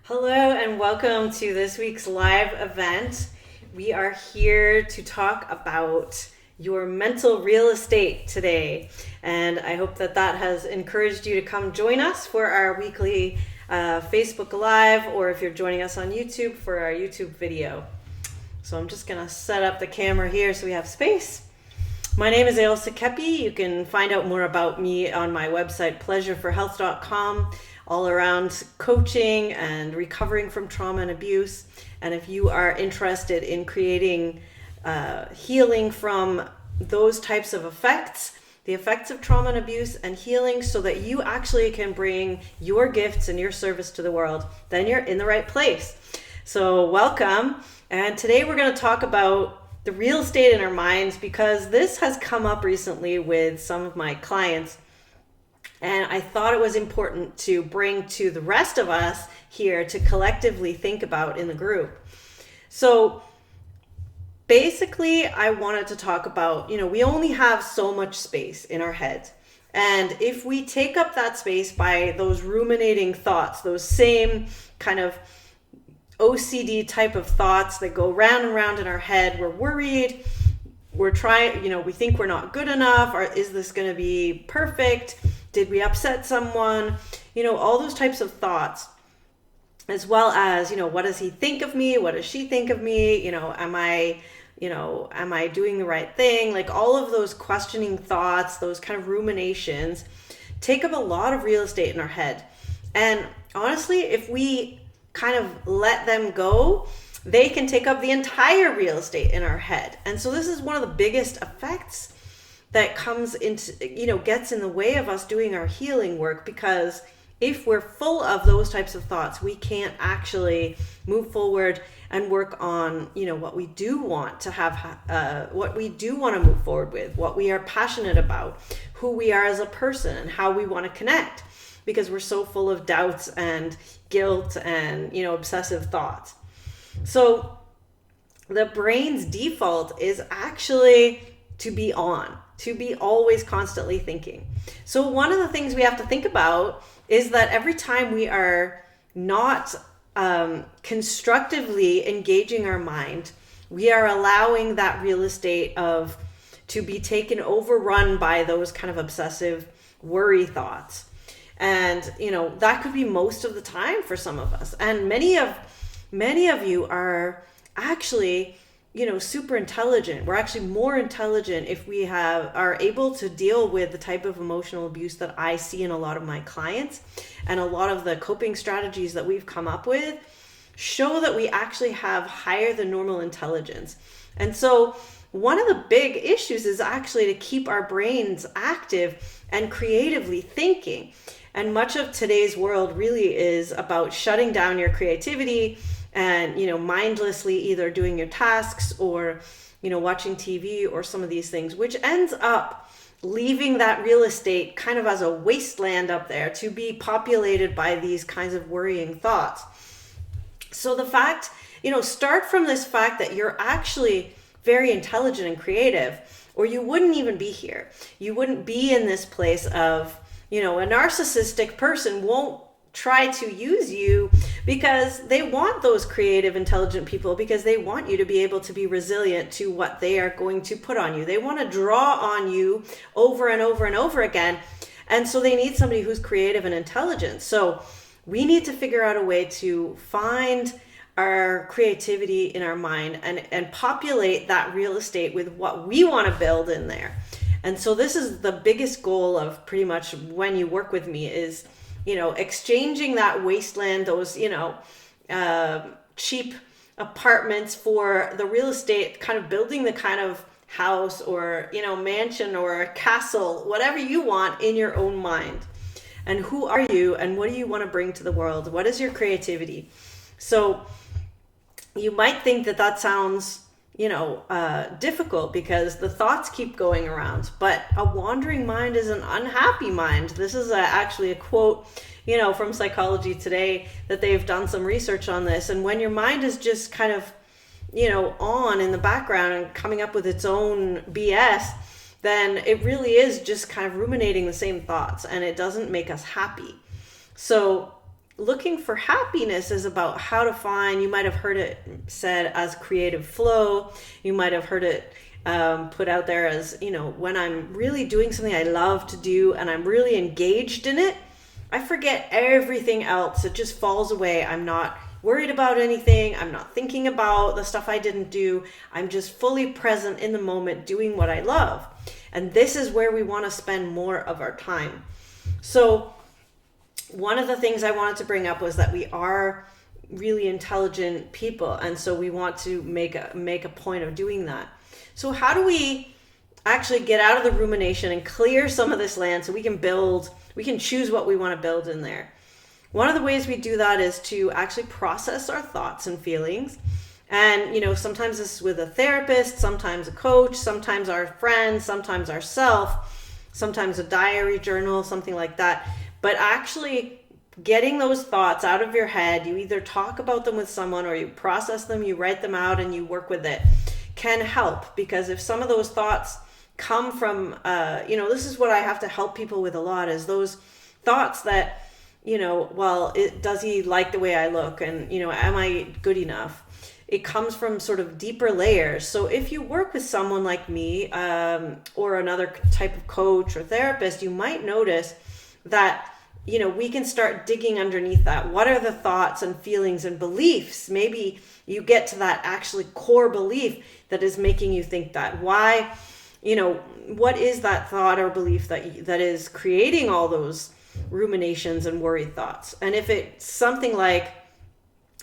Hello and welcome to this week's live event. We are here to talk about your mental real estate today, and I hope that has encouraged you to come join us for our weekly Facebook Live, or if you're joining us on YouTube, for our YouTube video. So I'm just going to set up the camera here so we have space. My name is Ailsa Kepi. You can find out more about me on my website, pleasureforhealth.com, all around coaching and recovering from trauma and abuse. And if you are interested in creating healing from those types of effects, the effects of trauma and abuse, and healing so that you actually can bring your gifts and your service to the world, then you're in the right place. So welcome. And today we're going to talk about the real estate in our minds, because this has come up recently with some of my clients, and I thought it was important to bring to the rest of us here to collectively think about in the group. So basically, I wanted to talk about, we only have so much space in our head. And if we take up that space by those ruminating thoughts, those same kind of OCD type of thoughts that go round and round in our head, we're worried, we're trying, we think we're not good enough, or is this going to be perfect? Did we upset someone? All those types of thoughts, as well as, what does he think of me? What does she think of me? Am I doing the right thing? Like all of those questioning thoughts, those kind of ruminations take up a lot of real estate in our head. And honestly, if we kind of let them go, they can take up the entire real estate in our head. And so this is one of the biggest effects that comes into, gets in the way of us doing our healing work, because if we're full of those types of thoughts, we can't actually move forward and work on, what we do want to have, what we do want to move forward with, what we are passionate about, who we are as a person, and how we want to connect, because we're so full of doubts and guilt and, obsessive thoughts. So the brain's default is actually to be on, to be always constantly thinking. So one of the things we have to think about is that every time we are not constructively engaging our mind, we are allowing that real estate to be overrun by those kind of obsessive worry thoughts. And, that could be most of the time for some of us. And many of you are actually, super intelligent. We're actually more intelligent if we are able to deal with the type of emotional abuse that I see in a lot of my clients, and a lot of the coping strategies that we've come up with show that we actually have higher than normal intelligence. And so one of the big issues is actually to keep our brains active and creatively thinking. And much of today's world really is about shutting down your creativity and, mindlessly either doing your tasks or, watching TV or some of these things, which ends up leaving that real estate kind of as a wasteland up there to be populated by these kinds of worrying thoughts. So the fact, start from this fact that you're actually very intelligent and creative, or you wouldn't even be here. You wouldn't be in this place of, a narcissistic person won't try to use you because they want those creative, intelligent people, because they want you to be able to be resilient to what they are going to put on you. They want to draw on you over and over and over again. And so they need somebody who's creative and intelligent. So we need to figure out a way to find our creativity in our mind and populate that real estate with what we want to build in there. And so this is the biggest goal of pretty much when you work with me is, exchanging that wasteland, those, cheap apartments, for the real estate, kind of building the kind of house or, mansion or a castle, whatever you want in your own mind. And who are you and what do you want to bring to the world? What is your creativity? So you might think that sounds difficult because the thoughts keep going around, but a wandering mind is an unhappy mind. This is actually a quote, from Psychology Today, that they've done some research on this. And when your mind is just kind of, on in the background and coming up with its own BS, then it really is just kind of ruminating the same thoughts, and it doesn't make us happy. So looking for happiness is about how to find, you might have heard it said as creative flow. You might have heard it put out there as, when I'm really doing something I love to do and I'm really engaged in it, I forget everything else. It just falls away. I'm not worried about anything. I'm not thinking about the stuff I didn't do. I'm just fully present in the moment doing what I love. And this is where we want to spend more of our time. So one of the things I wanted to bring up was that we are really intelligent people. And so we want to make a point of doing that. So how do we actually get out of the rumination and clear some of this land so we can choose what we want to build in there? One of the ways we do that is to actually process our thoughts and feelings. And, sometimes this is with a therapist, sometimes a coach, sometimes our friends, sometimes ourself, sometimes a diary journal, something like that. But actually getting those thoughts out of your head, you either talk about them with someone or you process them, you write them out and you work with it, can help. Because if some of those thoughts come from, this is what I have to help people with a lot, is those thoughts that, does he like the way I look? And, am I good enough? It comes from sort of deeper layers. So if you work with someone like me or another type of coach or therapist, you might notice that, we can start digging underneath that. What are the thoughts and feelings and beliefs? Maybe you get to that actually core belief that is making you think that. Why, what is that thought or belief that is creating all those ruminations and worried thoughts? And if it's something like,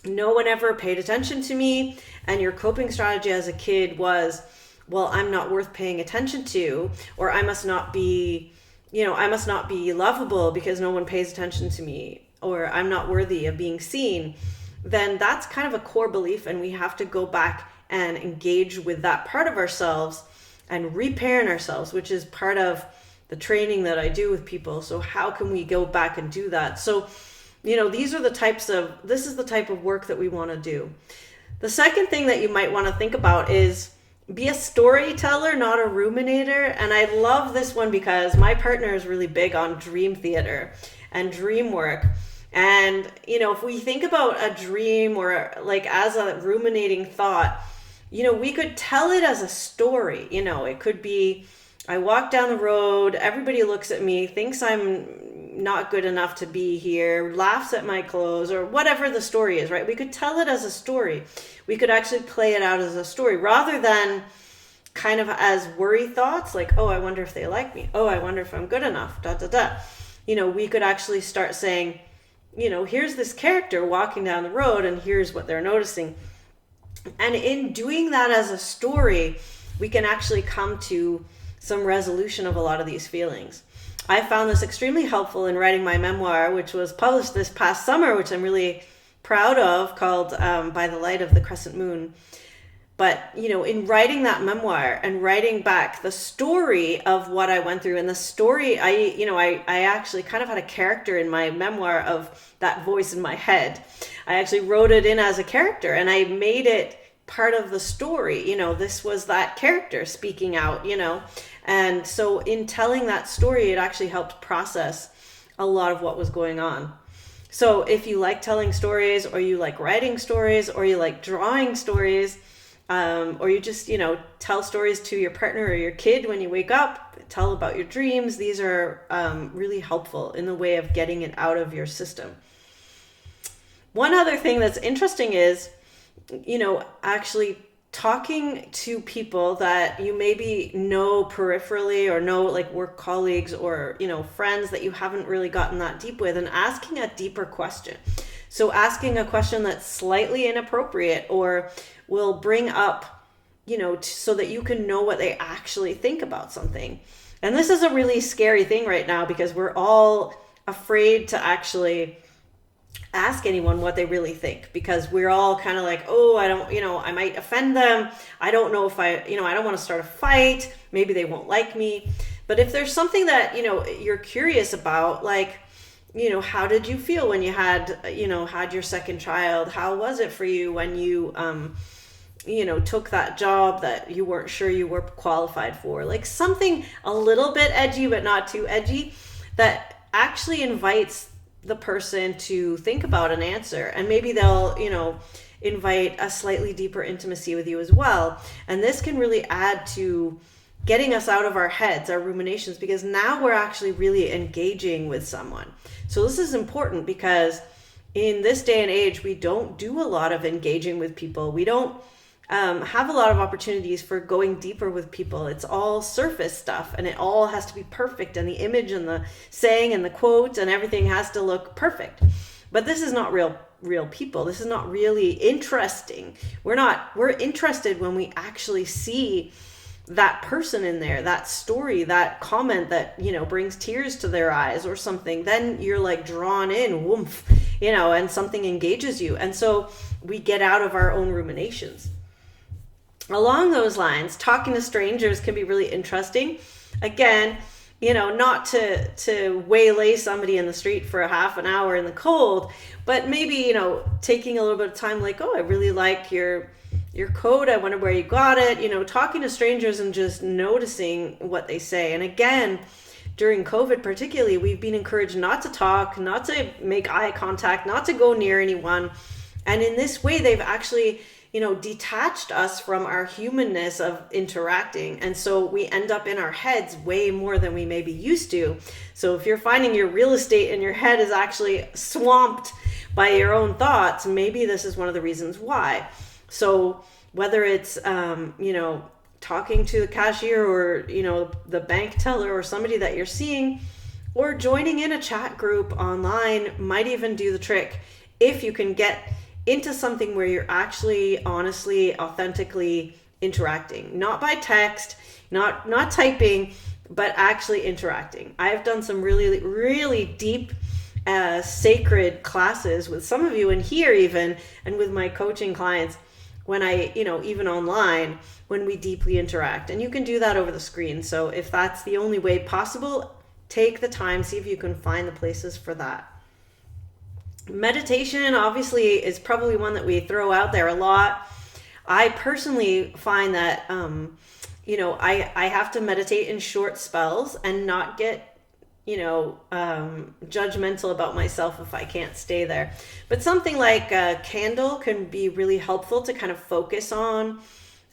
no one ever paid attention to me, and your coping strategy as a kid was, well, I'm not worth paying attention to, or I must not be lovable because no one pays attention to me, or I'm not worthy of being seen, then that's kind of a core belief, and we have to go back and engage with that part of ourselves and reparent ourselves, which is part of the training that I do with people. So how can we go back and do that? So, this is the type of work that we want to do. The second thing that you might want to think about is be a storyteller, not a ruminator. And I love this one because my partner is really big on dream theater and dream work. And, if we think about a dream or like as a ruminating thought, we could tell it as a story. It could be, I walk down the road, everybody looks at me, thinks I'm not good enough to be here, laughs at my clothes, or whatever the story is, right? We could tell it as a story. We could actually play it out as a story rather than kind of as worry thoughts, like, oh, I wonder if they like me. Oh, I wonder if I'm good enough, We could actually start saying, here's this character walking down the road and here's what they're noticing. And in doing that as a story, we can actually come to some resolution of a lot of these feelings. I found this extremely helpful in writing my memoir, which was published this past summer, which I'm really proud of, called By the Light of the Crescent Moon. But, in writing that memoir and writing back the story of what I went through, and the story, I actually kind of had a character in my memoir of that voice in my head. I actually wrote it in as a character and I made it part of the story. This was that character speaking out, And so in telling that story, it actually helped process a lot of what was going on. So if you like telling stories, or you like writing stories, or you like drawing stories, or you just, tell stories to your partner or your kid when you wake up, tell about your dreams, these are really helpful in the way of getting it out of your system. One other thing that's interesting is, actually talking to people that you maybe know peripherally or know like work colleagues or, friends that you haven't really gotten that deep with, and asking a deeper question. So asking a question that's slightly inappropriate or will bring up, so that you can know what they actually think about something. And this is a really scary thing right now because we're all afraid to actually ask anyone what they really think, because we're all kind of like, oh, I don't, I might offend them. I don't know if I don't want to start a fight. Maybe they won't like me. But if there's something that, you're curious about, like, how did you feel when you had your second child? How was it for you when you, took that job that you weren't sure you were qualified for? Like something a little bit edgy, but not too edgy, that actually invites the person to think about an answer, and maybe they'll, invite a slightly deeper intimacy with you as well. And this can really add to getting us out of our heads, our ruminations, because now we're actually really engaging with someone. So this is important because in this day and age, we don't do a lot of engaging with people. We don't have a lot of opportunities for going deeper with people. It's all surface stuff, and it all has to be perfect, and the image and the saying and the quote and everything has to look perfect. But this is not real people. This is not really interesting. We're interested when we actually see that person in there, that story, that comment that, brings tears to their eyes or something. Then you're like drawn in, woomph, and something engages you. And so we get out of our own ruminations. Along those lines, talking to strangers can be really interesting. Again, not to waylay somebody in the street for a half an hour in the cold, but maybe, taking a little bit of time, like, oh, I really like your coat. I wonder where you got it. Talking to strangers and just noticing what they say. And again, during COVID particularly, we've been encouraged not to talk, not to make eye contact, not to go near anyone. And in this way, they've actually, detached us from our humanness of interacting. And so we end up in our heads way more than we maybe used to. So if you're finding your real estate in your head is actually swamped by your own thoughts, maybe this is one of the reasons why. So whether it's, talking to the cashier or, the bank teller or somebody that you're seeing, or joining in a chat group online might even do the trick if you can get into something where you're actually, honestly, authentically interacting, not by text, not typing, but actually interacting. I've done some really, really deep, sacred classes with some of you in here even, and with my coaching clients when I, even online, when we deeply interact. And you can do that over the screen. So if that's the only way possible, take the time, see if you can find the places for that. Meditation obviously is probably one that we throw out there a lot. I personally find that, I have to meditate in short spells and not get, judgmental about myself if I can't stay there. But something like a candle can be really helpful to kind of focus on,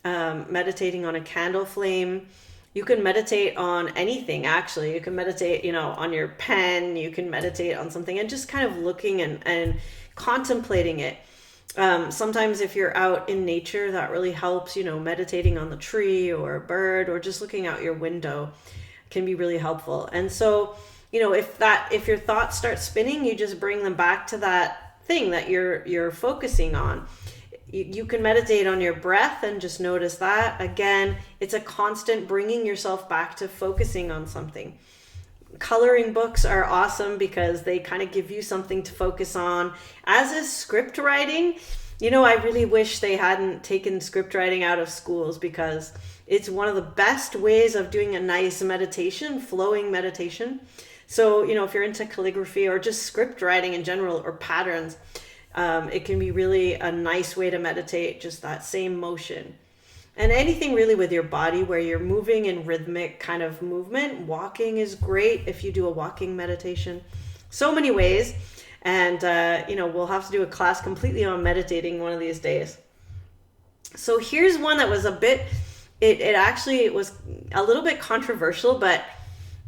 meditating on a candle flame. You can meditate on anything, actually. You can meditate, on your pen. You can meditate on something and just kind of looking and contemplating it. Sometimes if you're out in nature, that really helps, meditating on the tree or a bird or just looking out your window can be really helpful. And so, if your thoughts start spinning, you just bring them back to that thing that you're focusing on. You can meditate on your breath and just notice that. Again, it's a constant bringing yourself back to focusing on something. Coloring books are awesome because they kind of give you something to focus on. As is script writing. I really wish they hadn't taken script writing out of schools because it's one of the best ways of doing a nice meditation, flowing meditation. So, if you're into calligraphy or just script writing in general or patterns, it can be really a nice way to meditate, just that same motion. And anything really with your body where you're moving in rhythmic kind of movement. Walking is great if you do a walking meditation. So many ways. And, we'll have to do a class completely on meditating one of these days. So here's one that was it actually was a little bit controversial, but,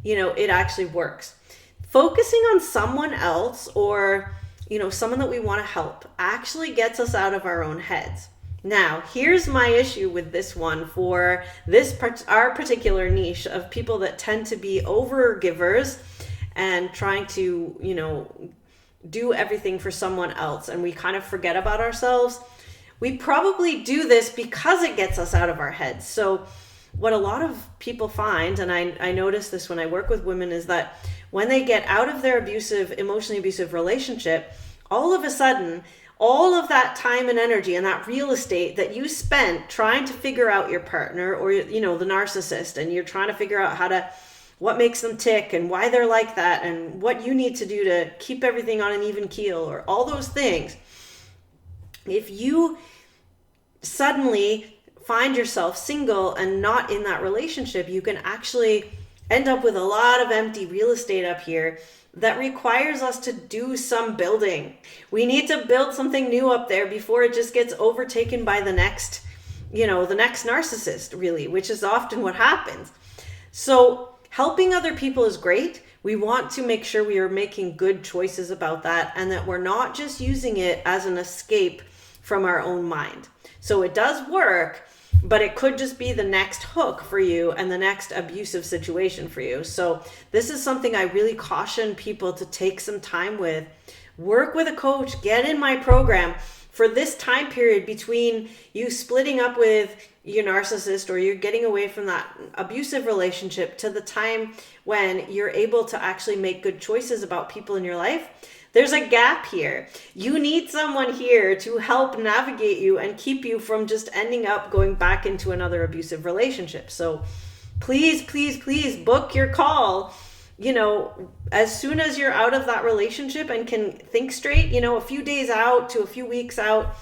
it actually works. Focusing on someone else or someone that we want to help actually gets us out of our own heads. Now, here's my issue with this one for our particular niche of people that tend to be over givers and trying to, do everything for someone else. And we kind of forget about ourselves. We probably do this because it gets us out of our heads. So what a lot of people find, and I notice this when I work with women, is that when they get out of their emotionally abusive relationship, all of a sudden, all of that time and energy and that real estate that you spent trying to figure out your partner or, the narcissist, and you're trying to figure out what makes them tick and why they're like that and what you need to do to keep everything on an even keel or all those things. If you suddenly find yourself single and not in that relationship, you can actually end up with a lot of empty real estate up here that requires us to do some building. We need to build something new up there before it just gets overtaken by the next narcissist, really, which is often what happens. So helping other people is great. We want to make sure we are making good choices about that, and that we're not just using it as an escape from our own mind. So it does work, but it could just be the next hook for you and the next abusive situation for you. So this is something I really caution people to take some time with. Work with a coach, get in my program for this time period between you splitting up with your narcissist or you're getting away from that abusive relationship to the time when you're able to actually make good choices about people in your life. There's a gap here. You need someone here to help navigate you and keep you from just ending up going back into another abusive relationship. So please, please, please book your call, as soon as you're out of that relationship and can think straight, a few days out to a few weeks out,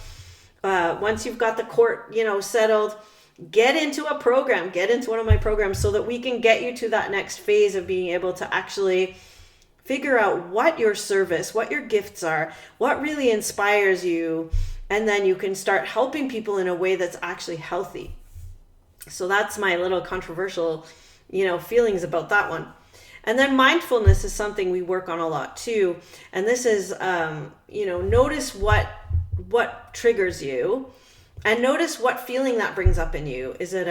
once you've got the court, settled, get into a program, get into one of my programs so that we can get you to that next phase of being able to actually figure out what your service, what your gifts are, what really inspires you, and then you can start helping people in a way that's actually healthy. So that's my little controversial, feelings about that one. And then mindfulness is something we work on a lot too. And this is, notice what triggers you and notice what feeling that brings up in you. Is it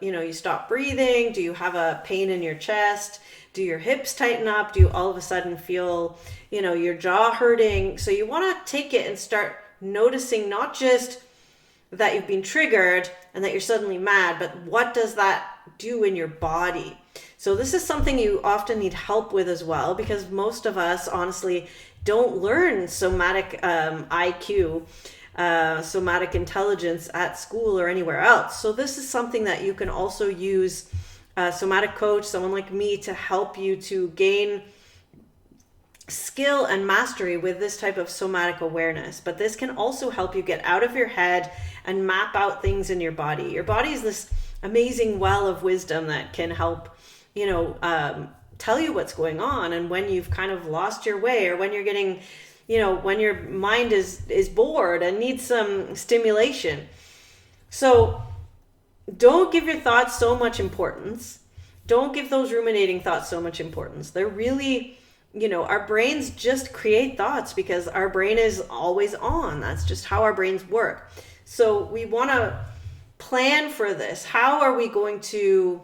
you stop breathing? Do you have a pain in your chest? Do your hips tighten up? Do you all of a sudden feel, your jaw hurting? So you want to take it and start noticing not just that you've been triggered and that you're suddenly mad, but what does that do in your body? So this is something you often need help with as well, because most of us honestly don't learn somatic IQ, somatic intelligence at school or anywhere else. So this is something that you can also use a somatic coach, someone like me, to help you to gain skill and mastery with this type of somatic awareness. But this can also help you get out of your head and map out things in your body. Your body is this amazing well of wisdom that can help tell you what's going on, and when you've kind of lost your way, or when you're getting, when your mind is bored and needs some stimulation. So don't give your thoughts so much importance. Don't give those ruminating thoughts so much importance. They're really, our brains just create thoughts because our brain is always on. That's just how our brains work. So we want to plan for this. How are we going to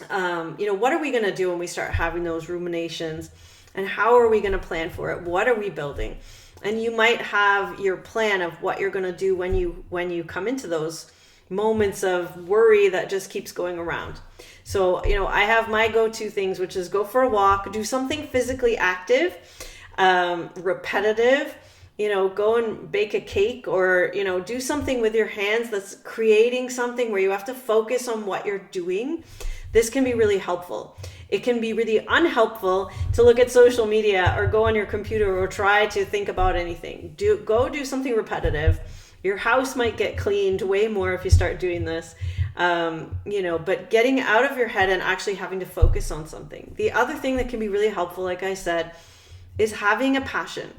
what are we going to do when we start having those ruminations, and how are we going to plan for it? What are we building? And you might have your plan of what you're going to do when you come into those moments of worry that just keeps going around. So, I have my go-to things, which is go for a walk, do something physically active, repetitive, go and bake a cake, or, do something with your hands that's creating something where you have to focus on what you're doing. This can be really helpful. It can be really unhelpful to look at social media or go on your computer or try to think about anything. Go do something repetitive. Your house might get cleaned way more if you start doing this, but getting out of your head and actually having to focus on something. The other thing that can be really helpful, like I said, is having a passion.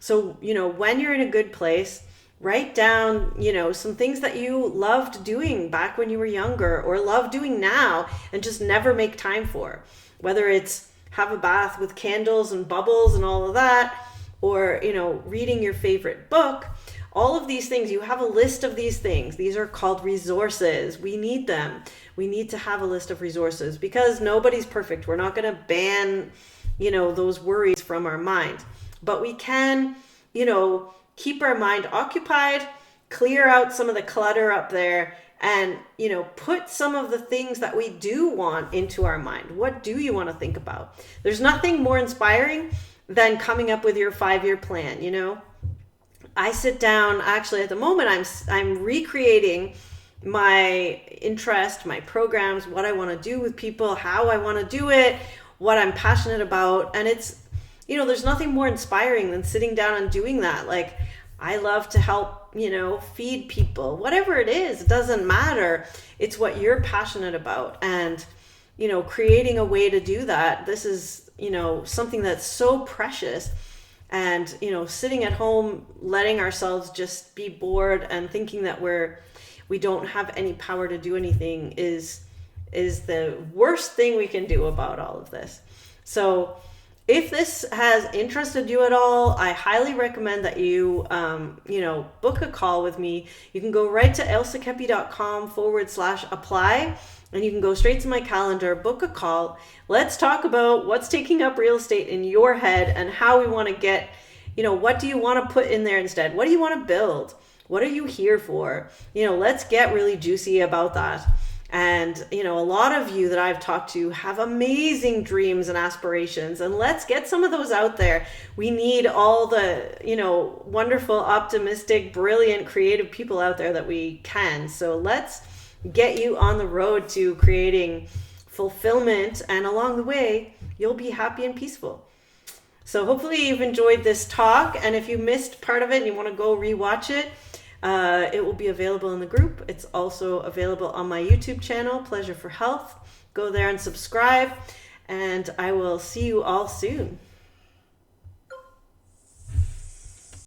So, when you're in a good place, write down, some things that you loved doing back when you were younger or love doing now and just never make time for. Whether it's have a bath with candles and bubbles and all of that, or, reading your favorite book. All of these things, you have a list of these things. These are called resources. We need them. We need to have a list of resources because nobody's perfect. We're not going to ban, those worries from our mind. But we can, keep our mind occupied, clear out some of the clutter up there, and, put some of the things that we do want into our mind. What do you want to think about? There's nothing more inspiring than coming up with your 5-year plan, I sit down, actually at the moment, I'm recreating my interest, my programs, what I want to do with people, how I want to do it, what I'm passionate about. And it's, there's nothing more inspiring than sitting down and doing that. Like, I love to help, feed people, whatever it is, it doesn't matter. It's what you're passionate about. And, creating a way to do that. This is something that's so precious. And, sitting at home, letting ourselves just be bored and thinking that we don't have any power to do anything is the worst thing we can do about all of this. So if this has interested you at all, I highly recommend that you, book a call with me. You can go right to elsakepi.com/apply, and you can go straight to my calendar, book a call. Let's talk about what's taking up real estate in your head and how we want to get, what do you want to put in there instead? What do you want to build? What are you here for? Let's get really juicy about that. And, a lot of you that I've talked to have amazing dreams and aspirations, and let's get some of those out there. We need all the, wonderful, optimistic, brilliant, creative people out there that we can. So let's get you on the road to creating fulfillment, and along the way, you'll be happy and peaceful. So hopefully you've enjoyed this talk, and if you missed part of it and you want to go rewatch it, it will be available in the group. It's also available on my YouTube channel, Pleasure for Health. Go there and subscribe, and I will see you all soon.